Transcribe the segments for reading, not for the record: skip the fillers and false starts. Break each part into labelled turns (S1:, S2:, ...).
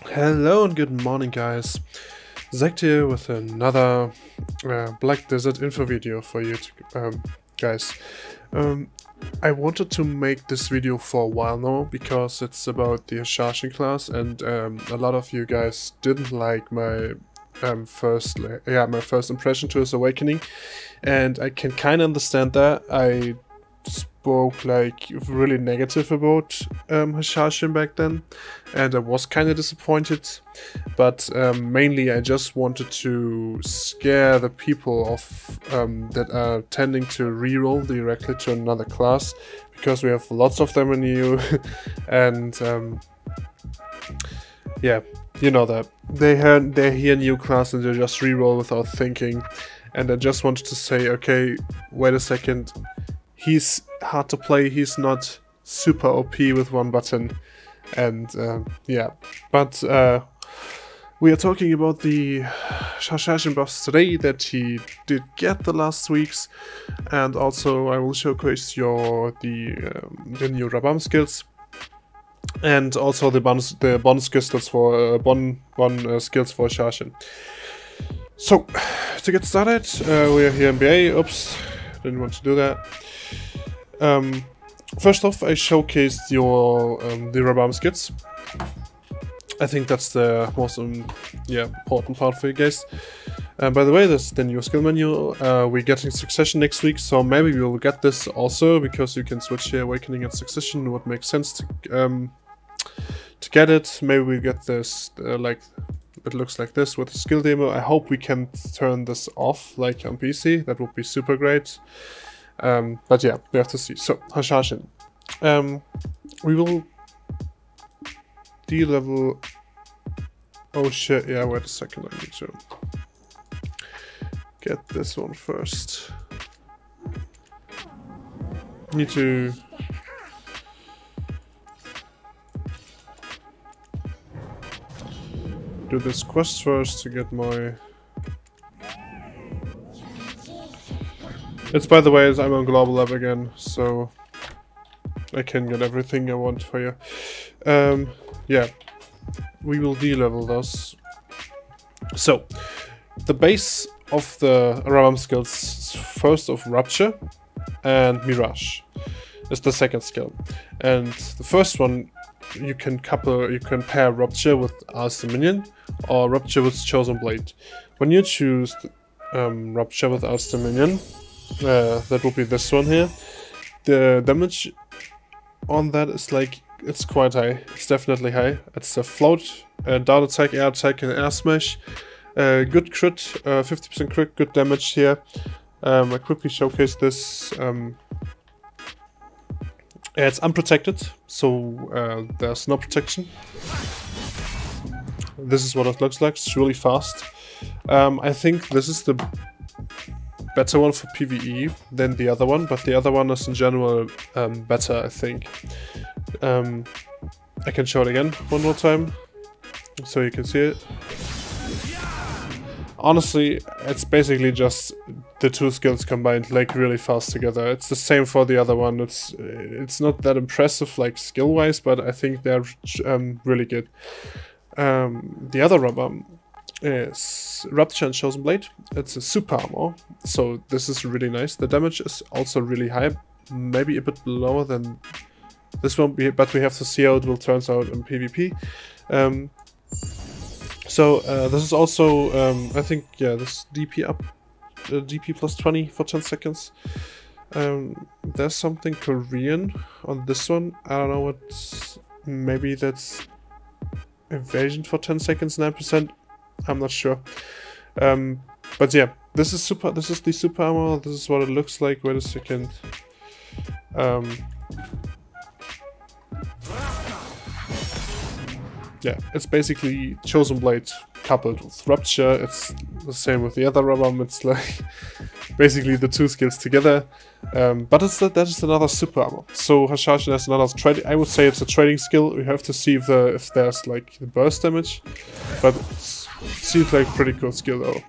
S1: Hello and good morning, guys. Zach here with another Black Desert info video for you guys. I wanted to make this video for a while now because it's about the Hashashin class, and a lot of you guys didn't like my first impression to his awakening, and I can kind of understand that. I spoke like really negative about Hashashin back then, and I was kind of disappointed, but mainly I just wanted to scare the people of that are tending to reroll directly to another class, because we have lots of them in EU and yeah, you know that they hear new class and they just reroll without thinking. And I just wanted to say, okay, wait a second, he's hard to play, he's not super OP with one button, and yeah, but we are talking about the Hashashin buffs today that he did get the last weeks, and also I will showcase the new Rabam skills, and also the bonus skills for skills for Hashashin. So to get started, we are here in BA. Oops, didn't want to do that. First off, I showcased the Rabam skills. I think that's the most important part for you guys. By the way, this is the new skill menu. We're getting Succession next week, so maybe we will get this also, because you can switch here Awakening and Succession. Would make sense to get it. Maybe we get this like it looks like this with the skill demo. I hope we can turn this off like on PC. That would be super great. But yeah, we have to see. So Hashashin, we will D-level. Oh shit! Yeah, wait a second. I need to get this one first. Need to do this quest first to get my. It's, by the way, I'm on global lab again, so I can get everything I want for you. Yeah, we will D-level those. So, the base of the Rabam skills, first of Rupture and Mirage, is the second skill. And the first one, you can pair Rupture with Ars Dominion or Rupture with Chosen Blade. When you choose Rupture with Ars Dominion, that will be this one here. The damage on that is like, it's quite high. It's definitely high. It's a float, down attack, air attack, and air smash. Good crit, 50% crit, good damage here. I quickly showcase this. It's unprotected, so there's no protection. This is what it looks like. It's really fast. I think this is the better one for PvE than the other one, but the other one is in general better, I think. I can show it again one more time so you can see it. Honestly, it's basically just the two skills combined like really fast together. It's the same for the other one. It's not that impressive like skill wise, but I think they're really good. The other Rabam is Rupture and Chosen Blade. It's a super armor, so this is really nice. The damage is also really high, maybe a bit lower than this one, but we have to see how it will turn out in PvP. So this is also, I think, yeah, this DP up, DP plus 20 for 10 seconds. There's something Korean on this one. I don't know what, maybe that's evasion for 10 seconds, 9%. I'm not sure. But yeah, this is the super armor. This is what it looks like. Wait a second. Yeah, it's basically Chosen Blade coupled with Rupture. It's the same with the other Rabam. It's like basically the two skills together. But that is another super armor. So Hashashin has another trading. I would say it's a trading skill. We have to see if there's like the burst damage, but it seems like pretty cool skill though.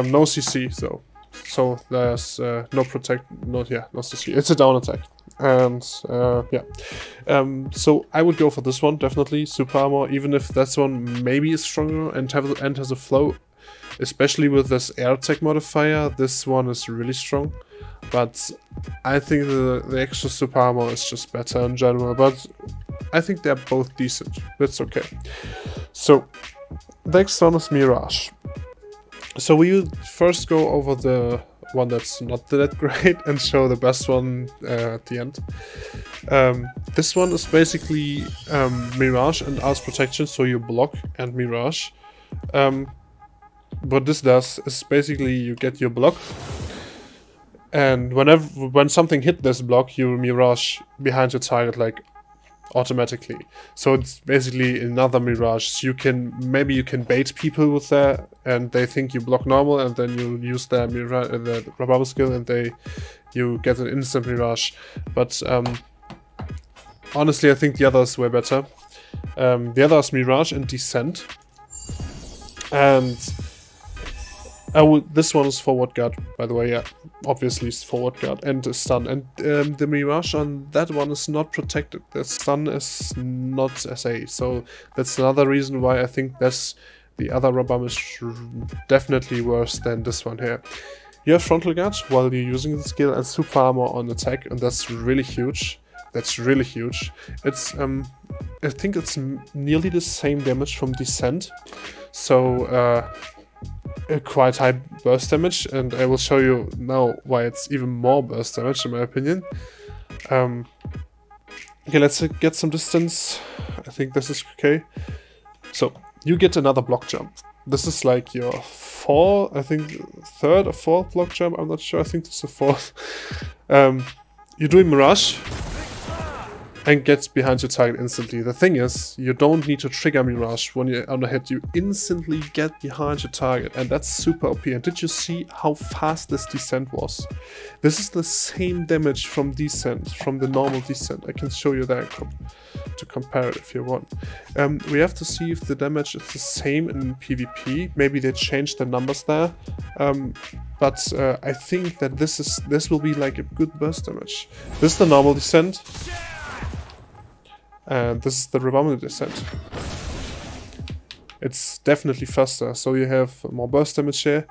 S1: No CC though, so there's no protect. No CC. It's a down attack. And yeah, so I would go for this one, definitely, super armor, even if that one maybe is stronger and has a flow, especially with this air attack modifier. This one is really strong, but I think the extra super armor is just better in general, but I think they're both decent. That's okay. So next one is Mirage. So we will first go over the one that's not that great and show the best one at the end. This one is basically Mirage and Arts Protection, so you block and Mirage. What this does is basically you get your block, and when something hit this block, you Mirage behind your target like automatically. So it's basically another Mirage. So maybe you can bait people with that, and they think you block normal, and then you use the Rabam skill, and you get an instant Mirage. But honestly, I think the others were better. The others Mirage and Descent, and this one is forward guard, by the way. Yeah, obviously it's forward guard and stun. And the Mirage on that one is not protected. The stun is not SA, so that's another reason why I think the other Rabam is definitely worse than this one here. You have frontal guard while you're using the skill and super armor on attack, and that's really huge. That's really huge. It's I think it's nearly the same damage from Descent, so a quite high burst damage, and I will show you now why it's even more burst damage in my opinion. Okay, let's get some distance. I think this is okay. So you get another block jump. This is like your third or fourth block jump. I'm not sure. I think this is the fourth. You're doing Mirage and gets behind your target instantly. The thing is, you don't need to trigger Mirage when you're on a hit. You instantly get behind your target, and that's super OP. And did you see how fast this Descent was? This is the same damage from Descent, from the normal Descent. I can show you that to compare it if you want. We have to see if the damage is the same in PvP. Maybe they changed the numbers there. But I think that this will be like a good burst damage. This is the normal Descent. And this is the Rabam Descent. It's definitely faster, so you have more burst damage here.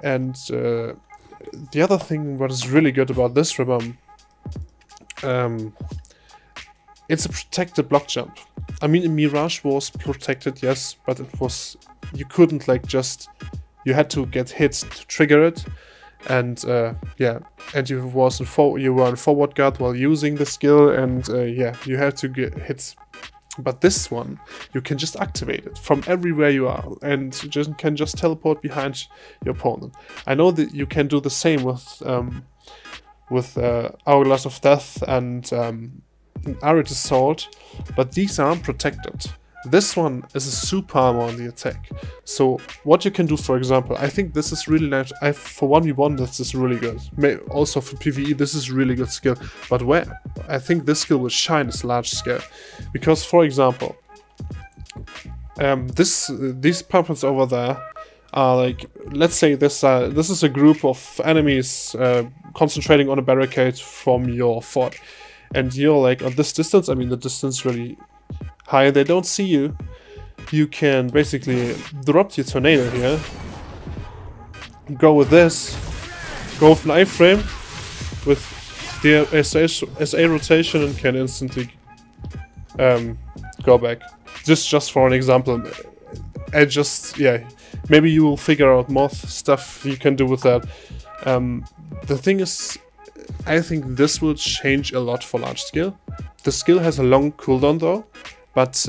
S1: And the other thing what is really good about this Rabam, it's a protected block jump. I mean, Mirage was protected, yes, but you couldn't like you had to get hit to trigger it. And yeah, and you were in forward guard while using the skill, and yeah, you had to get hits. But this one, you can just activate it from everywhere you are, and you can just teleport behind your opponent. I know that you can do the same with Hourglass of Death and Arid Assault, but these aren't protected. This one is a super armor on the attack. So what you can do, for example, I think this is really nice. For 1v1 this is really good. Also for PvE this is really good skill. But where I think this skill will shine is large scale. Because for example, these puppets over there are like, let's say this is a group of enemies concentrating on a barricade from your fort. And you're like on this distance, I mean the distance really high, they don't see you. You can basically drop your tornado here, go with this, go with an iframe with the SA rotation, and can instantly go back. Just for an example. Yeah, maybe you will figure out more stuff you can do with that. The thing is, I think this will change a lot for large scale. The skill has a long cooldown though, but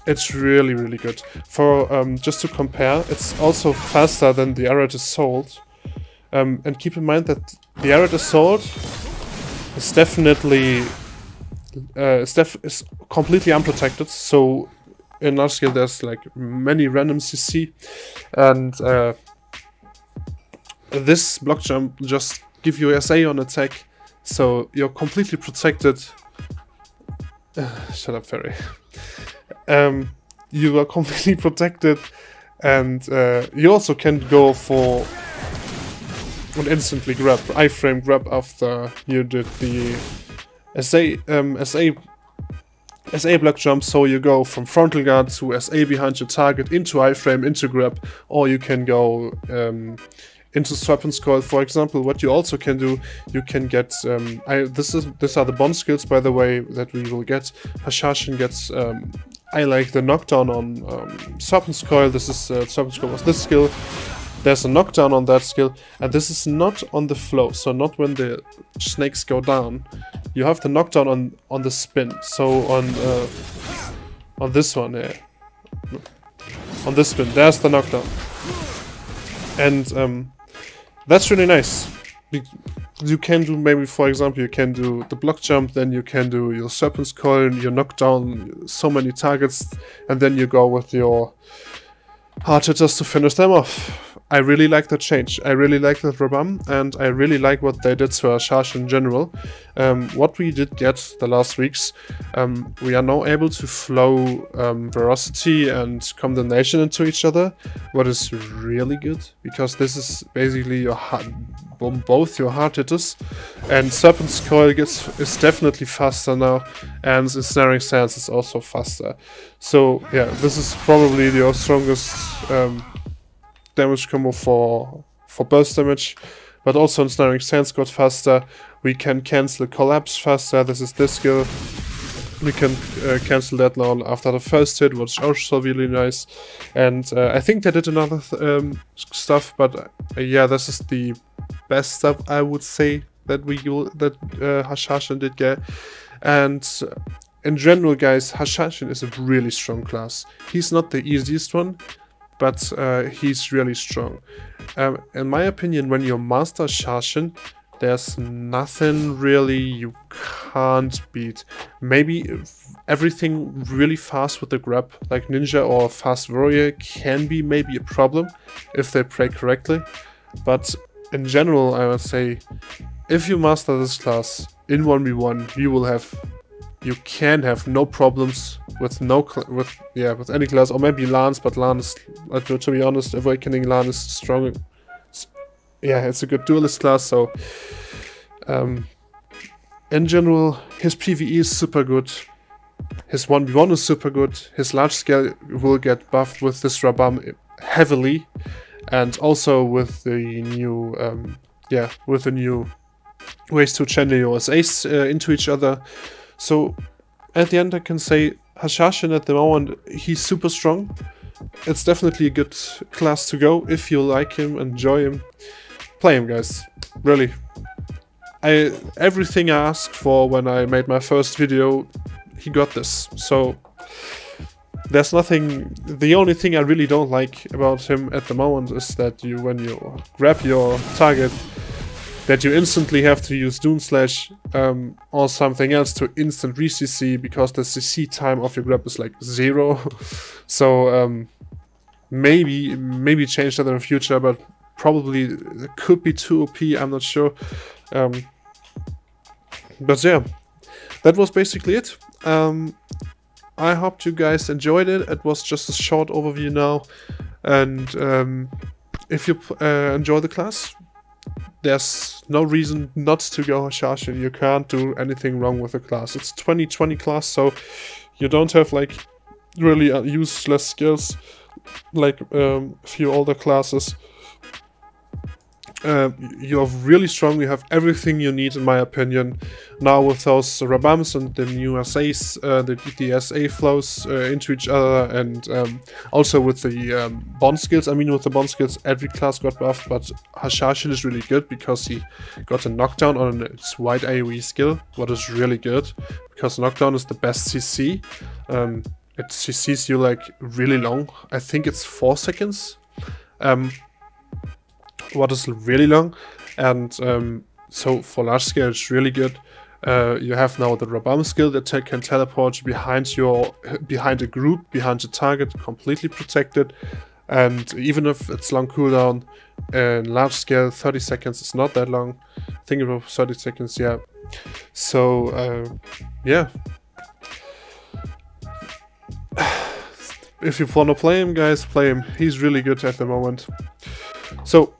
S1: it's really, really good. For just to compare, it's also faster than the Arid Assault. And keep in mind that the Arid Assault is definitely is completely unprotected. So in large scale, there's like many random CC, and this block jump just give you SA on attack, so you're completely protected. Shut up, Ferry. You are completely protected, and you also can go for and instantly grab, iframe grab after you did the SA block jump, so you go from frontal guard to SA behind your target, into iframe, into grab, or you can go into swap and scroll. For example, what you also can do, you can get, these are the bond skills, by the way, that we will get. Hashashin gets, I like the knockdown on Serpent's Coil. This is, Serpent's Coil was this skill. There's a knockdown on that skill, and this is not on the flow, so not when the snakes go down. You have the knockdown on the spin, so on this one, yeah. On this spin, there's the knockdown. And that's really nice. You can do, maybe for example, you can do the block jump, then you can do your Serpent's Coil, you knock down so many targets, and then you go with your hard hitters to finish them off. I really like the change. I really like the Rabam, and I really like what they did to Hashashin in general. What we did get the last weeks, we are now able to flow Veracity and Condemnation into each other, what is really good, because this is basically your both your hard hitters, and Serpent's Coil is definitely faster now, and Ensnaring Sands is also faster. So yeah, this is probably your strongest damage combo for burst damage, but also Ensnaring Sands got faster. We can cancel Collapse faster. This is this skill. We can cancel that now after the first hit, which is also really nice. And I think they did another stuff, but yeah, this is the best stuff I would say that Hashashin did get. And in general, guys, Hashashin is a really strong class. He's not the easiest one, but he's really strong. In my opinion, when you master Hashashin, there's nothing really you can't beat. Maybe everything really fast with the grab, like Ninja or Fast Warrior, can be maybe a problem if they play correctly. But in general, I would say, if you master this class in 1v1, you can have no problems with with any class, or maybe Lance, but Lance, to be honest, Awakening Lance is strong. Yeah, it's a good duelist class, so in general, his PvE is super good, his 1v1 is super good, his large scale will get buffed with this Rabam heavily, and also with the new ways to channel your SAs into each other. So at the end I can say Hashashin at the moment, he's super strong. It's definitely a good class to go. If you like him, enjoy him, play him, guys. Really. Everything I asked for when I made my first video, he got this. So there's nothing. The only thing I really don't like about him at the moment is that when you grab your target, that you instantly have to use Dune Slash or something else to instant re-CC, because the CC time of your grab is like 0. So maybe change that in the future, but probably it could be too OP, I'm not sure. But yeah, that was basically it. I hope you guys enjoyed it. It was just a short overview now, and if you enjoy the class, there's no reason not to go Hashashin. You can't do anything wrong with the class. It's 2020 class, so you don't have like really useless skills like a few older classes. You're really strong, you have everything you need in my opinion. Now with those Rabams and the new SAs, the SA flows into each other, and also with the bond skills. I mean, with the bond skills every class got buffed, but Hashashin is really good because he got a knockdown on its wide AoE skill, what is really good, because knockdown is the best CC. It CCs you like really long, I think it's 4 seconds. What is really long, and so for large scale it's really good. You have now the Rabam skill that can teleport behind a group, behind the target, completely protected, and even if it's long cooldown, in large scale 30 seconds is not that long. I think about 30 seconds, yeah. So yeah, if you wanna play him, guys, play him. He's really good at the moment. So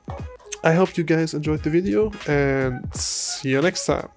S1: I hope you guys enjoyed the video, and see you next time.